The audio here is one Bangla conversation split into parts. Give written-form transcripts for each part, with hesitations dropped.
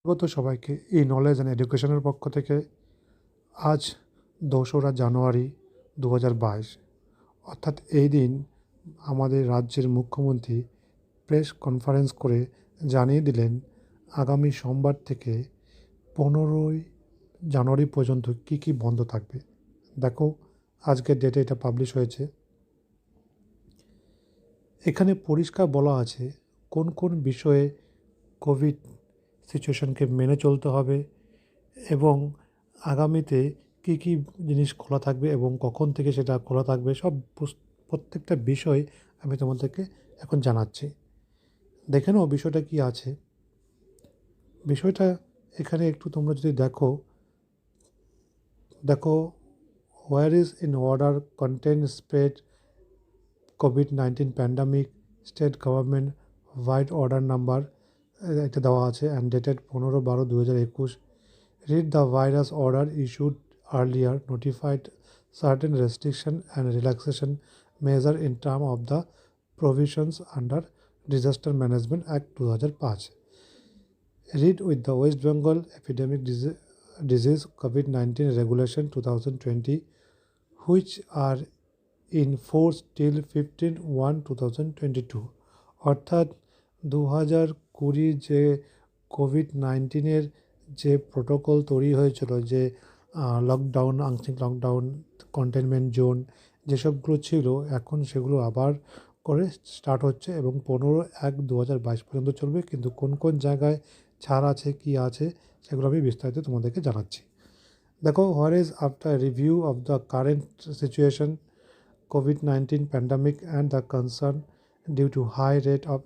স্বাগত সবাইকে এই নলেজ অ্যান্ড এডুকেশনের পক্ষ থেকে। আজ ২রা জানুয়ারি ২০২২, অর্থাৎ এই দিন আমাদের রাজ্যের মুখ্যমন্ত্রী প্রেস কনফারেন্স করে জানিয়ে দিলেন আগামী সোমবার থেকে ১৫ই জানুয়ারি পর্যন্ত কী কী বন্ধ থাকবে। দেখো, আজকের ডেটে এটা পাবলিশ হয়েছে। এখানে পরিষ্কার বলা আছে কোন কোন বিষয়ে কোভিড সিচুয়েশনকে মেনে চলতে হবে এবং আগামীতে কী কী জিনিস খোলা থাকবে এবং কখন থেকে সেটা খোলা থাকবে, সব প্রত্যেকটা বিষয় আমি তোমাদেরকে এখন জানাচ্ছি। দেখে নাও বিষয়টা কী আছে। বিষয়টা এখানে একটু তোমরা যদি দেখো, where is in order content spread COVID-19 pandemic state government wide order number এটা দেওয়া আছে and dated 15/12/2021. Read the virus order issued earlier notified certain restriction and relaxation measure in term of the provisions under Disaster Management Act 2005. Read with the West Bengal Epidemic Disease COVID-19 Regulation 2020, which are in force till 15/1/2022. অর্থাৎ 2020 যে কোভিড-19 যে প্রোটোকল তৈরি হয়েছিল, যে লকডাউন, আংশিক লকডাউন, কন্টেনমেন্ট জোন যেসবগুলো ছিল, এখন সেগুলো আবার করে স্টার্ট হচ্ছে এবং 15/1/2022 পর্যন্ত চলবে। কিন্তু কোন কোন জায়গায় ছাড় আছে, কী আছে, সেগুলো আমি বিস্তারিত তোমাদেরকে জানাচ্ছি। দেখো, where is after review of the current situation COVID-19 pandemic and the concern due to high rate of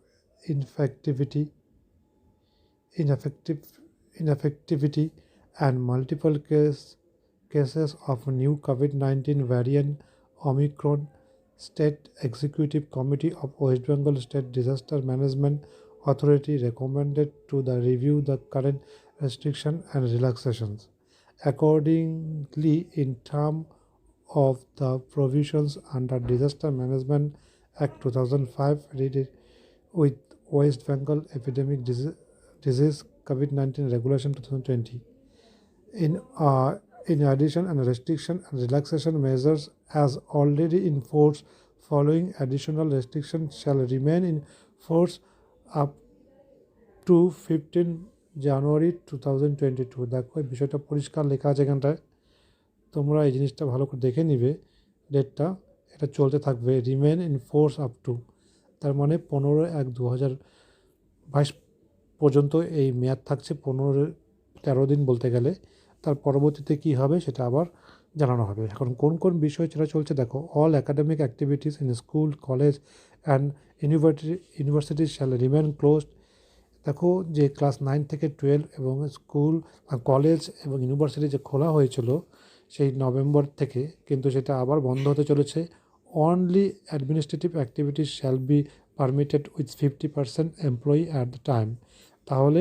ineffectivity and multiple cases of new COVID-19 variant Omicron, State Executive Committee of West Bengal State Disaster Management Authority recommended to the review the current restriction and relaxations. Accordingly, in terms of the provisions under Disaster Management Act 2005, read it with West Bengal Epidemic Disease COVID-19 Regulation 2020. In addition, and restriction and relaxation measures as already in force, following additional restrictions shall remain in force up to 15 জানুয়ারি 2022. দেখো, এই বিষয়টা পরিষ্কার লেখা আছে এখানটায়, তোমরা এই জিনিসটা ভালো করে দেখে নিবে। ডেটটা এটা চলতে থাকবে, remain in force up to, তার মানে 15/1/2022 পর্যন্ত এই মেয়াদ থাকছে। 13 দিন বলতে গেলে। তার পরবর্তীতে কী হবে সেটা আবার জানানো হবে। এখন কোন কোন বিষয় সেটা চলছে দেখো। All academic activities in school, college and universities shall remain closed. দেখো, যে ক্লাস 9 থেকে 12 এবং স্কুল, কলেজ এবং ইউনিভার্সিটি যে খোলা হয়েছিল সেই নভেম্বর থেকে, কিন্তু সেটা আবার বন্ধ হতে চলেছে। Only administrative activities shall be permitted with 50% employee at the time. তাহলে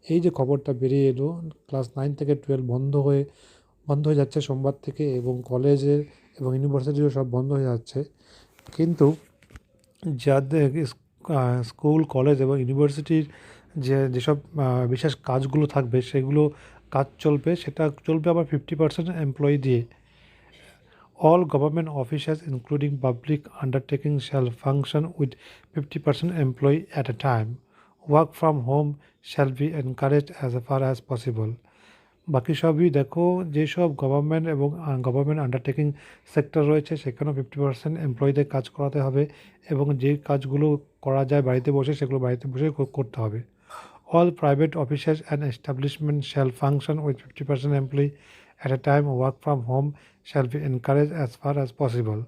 এই যে খবরটা বেরিয়ে এলো, ক্লাস 9 থেকে 12 বন্ধ হয়ে যাচ্ছে সোমবার থেকে, এবং কলেজে এবং ইউনিভার্সিটিও সব বন্ধ হয়ে যাচ্ছে। কিন্তু যাদের স্কুল, কলেজ এবং ইউনিভার্সিটির যেসব বিশেষ কাজগুলো থাকবে সেগুলো কাজ চলবে, সেটা চলবে আবার 50% এমপ্লয়ি দিয়ে। All government offices including public undertakings shall function with 50% employee at a time. Work from home shall be encouraged as far as possible. বাকি সবই দেখো, যেসব গভর্নমেন্ট এবং গভর্নমেন্ট আন্ডারটেকিং সেক্টর রয়েছে সেখানেও 50% এমপ্লয়ীদের কাজ করাতে হবে, এবং যে কাজগুলো করা যায় বাড়িতে বসে সেগুলো বাড়িতে বসে করতে হবে। All private offices and establishments shall function with 50% employee at a time. Work from home shall be encouraged as far as possible.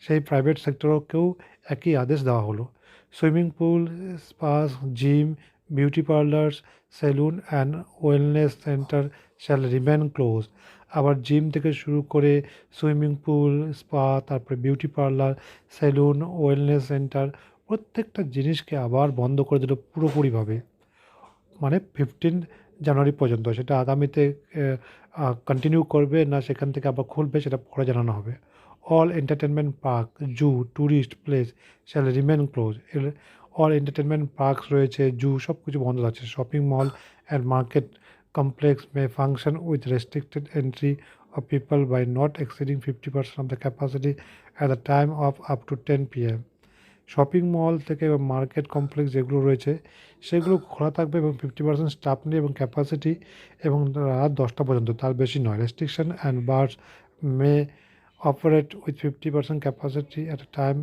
সেই প্রাইভেট সেক্টরকেও একই আদেশ দেওয়া হলো। Swimming pool, spas, gym, beauty parlours, salon and wellness centre shall remain close. আবার জিম থেকে শুরু করে সুইমিং পুল, স্পা, তারপরে beauty parlour, salon, wellness centre, প্রত্যেকটা জিনিসকে আবার বন্ধ করে দিল পুরোপুরিভাবে, মানে 15 জানুয়ারি পর্যন্ত। সেটা আগামীতে কন্টিনিউ করবে না সেখান থেকে আবার খুলবে সেটা পরে জানানো হবে। All entertainment park, zoo, tourist place shall remain close. All entertainment parks রয়েছে, জু, সব কিছু বন্ধ আছে। Shopping mall and market complex may function with restricted entry of people by not exceeding 50% of the capacity at the time of up to 10 p.m. Shopping mall থেকে বা মার্কেট কমপ্লেক্স যেগুলো রয়েছে সেগুলো খোলা থাকবে এবং 50% স্টাফ নিয়ে এবং ক্যাপাসিটি এবং রাত 10টা পর্যন্ত, তার বেশি নয়। Restriction and bars may operate with 50% capacity at a time,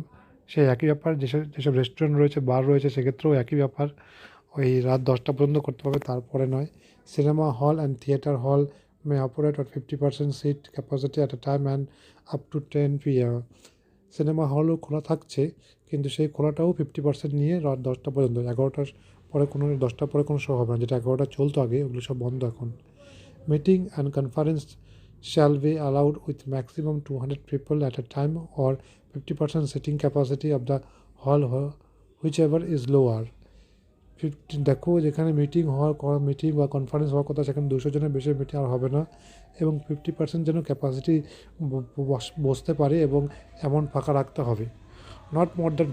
সেই একই ব্যাপার। যেসব যেসব রেস্টুরেন্ট রয়েছে, বার রয়েছে, সেক্ষেত্রেও একই ব্যাপার, ওই রাত 10টা পর্যন্ত করতে পারবে, তারপরে নয়। Cinema hall and theatre hall may operate at 50% seat capacity at a time and up to 10 p.m. Cinema হলও খোলা থাকছে, কিন্তু সেই খোলাটাও 50% নিয়ে রাত 10টা পর্যন্ত। 11টার পরে কোনো, 10টার পরে কোনো শো হবে না। যেটা 11টা চলতো আগে, ওগুলো সব বন্ধ এখন। Meeting and conference shall be allowed with maximum 200 people at a time or 50% sitting capacity of the hall whichever is lower. 50 দেখো, যেখানে মিটিং বা কনফারেন্স হওয়ার কথা, সেখানে 200 জনের বেশি মিটিং আর হবে না, এবং 50% যেন ক্যাপাসিটি বসতে পারে এবং এমন ফাঁকা রাখতে হবে। Not more than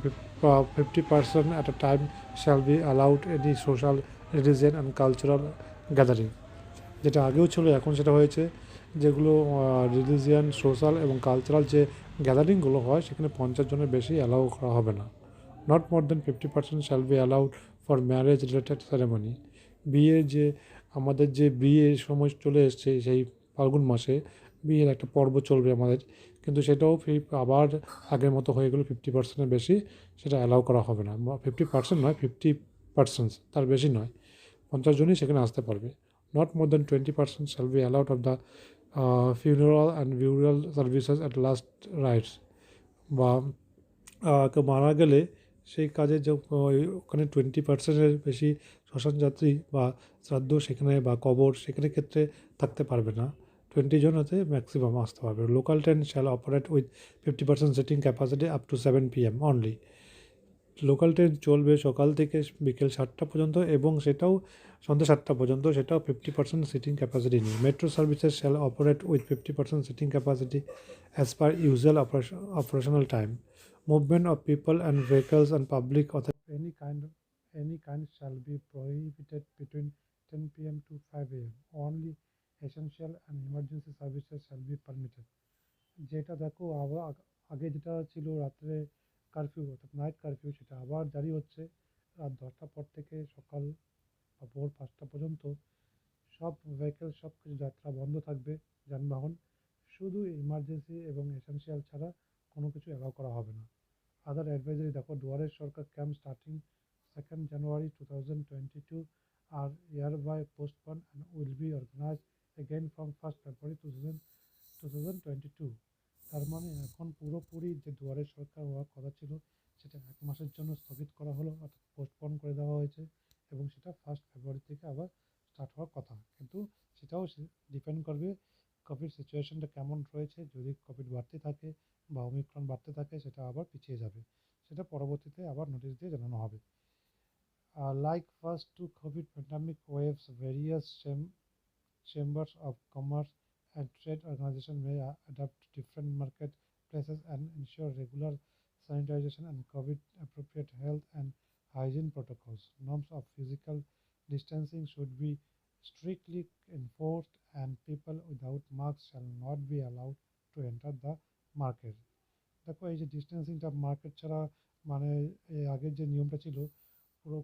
50% at a time shall be allowed any social, religion and cultural gathering. যেটা আগেও ছিল, এখন সেটা হয়েছে, যেগুলো রিলিজিয়ান, সোশ্যাল এবং কালচারাল যে গ্যাদারিংগুলো হয়, সেখানে 50 জনের বেশি অ্যালাউ করা হবে না। Not more than 50% shall be allowed for marriage related ceremony. বিয়ের যে, আমাদের যে বিয়ের সময় চলে এসছে, সেই ফাল্গুন মাসে বিয়ের একটা পর্ব চলবে আমাদের, কিন্তু সেটাও আবার আগের মতো হয়ে গেলো, 50%-এর বেশি সেটা অ্যালাউ করা হবে না। 50% নয়, 50%, তার বেশি নয়, 50 জনই সেখানে আসতে পারবে। Not more than 20% shall be allowed of the funeral and burial services at last rites, বা কেউ মারা গেলে সেই কাজে যে ওখানে 20%-এর বেশি শ্মশানযাত্রী বা শ্রাদ্ধ সেখানে বা কবর সেখানে ক্ষেত্রে থাকতে পারবে না। 20 জন হতে ম্যাক্সিমাম আসতে পারবে। Local train shall operate with 50% seating capacity up to 7 p.m. Only. Local train চলবে সকাল থেকে বিকেল 7টা পর্যন্ত, এবং সেটাও সন্ধ্যে 7টা পর্যন্ত, সেটাও 50% সিটিং ক্যাপাসিটি নিয়ে। Metro services shall operate with 50% seating capacity as per usual operational time. Movement of people and vehicles and public any kind shall be prohibited between 10 p.m. to 5 a.m. Only essential and emergency services shall be permitted. যেটা দেখো, আগে যেটা ছিল রাত্রে কারফিউ, অর্থাৎ নাইট কারফিউ, সেটা আবার জারি হচ্ছে। রাত 10টার পর থেকে সকাল বা ভোর 5টা পর্যন্ত সব ভেহিকেল, সব কিছু যাত্রা বন্ধ থাকবে, যানবাহন। শুধু ইমার্জেন্সি এবং এসেনশিয়াল ছাড়া কোনো কিছু অ্যালাউ করা হবে না। আদার অ্যাডভাইজারি দেখো, দুয়ারের সরকার ক্যাম্প স্টার্টিং 2nd January 2022 আর hereby postponed and will be organized again from 1st February 2022। তার মানে এখন পুরোপুরি যে দুয়ারে সরকার হওয়ার কথা ছিল, সেটা 1 মাসের জন্য স্থগিত করা হলো, অর্থাৎ পোস্টপোন করে দেওয়া হয়েছে, এবং সেটা 1st February থেকে আবার স্টার্ট হওয়ার কথা। কিন্তু সেটাও ডিপেন্ড করবে কোভিড সিচুয়েশনটা কেমন রয়েছে। যদি কোভিড বাড়তে থাকে বা ওমিক্রন বাড়তে থাকে, সেটা আবার পিছিয়ে যাবে। সেটা পরবর্তীতে আবার নোটিশ দিয়ে জানানো হবে। Like first two COVID pandemic waves, various chambers of commerce and trade organizations may adopt different marketplaces and ensure regular sanitization and COVID-appropriate health and hygiene protocols. Norms of physical distancing should be strictly enforced, and people without masks shall not be allowed to enter the market. দেখো, এই যে ডিস্টেন্সিংটা মার্কেট ছাড়া, মানে আগের যে নিয়মটা ছিল, পুরো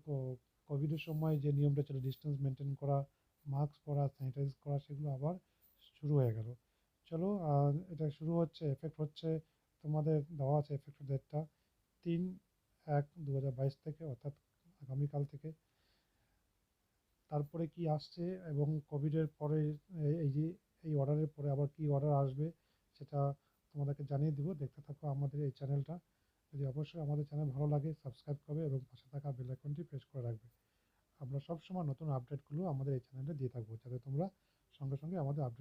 কোভিডের সময় যে নিয়মটা ছিল, ডিস্টেন্স মেনটেন করা, মাস্ক পরা, স্যানিটাইজ করা, সেগুলো আবার শুরু হয়ে গেল। চলো, এটা শুরু হচ্ছে, এফেক্ট হচ্ছে, তোমাদের দেওয়া আছে এফেক্টের ডেটটা 3/1/2022 থেকে, অর্থাৎ আগামীকাল থেকে। তারপরে কি আসছে এবং কোভিডের পরে এই যে এই অর্ডারের পরে আবার কি অর্ডার আসবে, সেটা তোমাদেরকে জানিয়ে দিব। দেখতে থাকো আমাদের এই চ্যানেলটা। যদি অবশ্যই আমাদের চ্যানেল ভালো লাগে, সাবস্ক্রাইব করবে এবং পাশে থাকা বেল আইকনটি প্রেস করে রাখবে। আমরা সবসময় নতুন আপডেটগুলো আমাদের এই চ্যানেলে দিয়ে থাকবো, যাতে তোমরা সঙ্গে সঙ্গে আমাদের আপডেট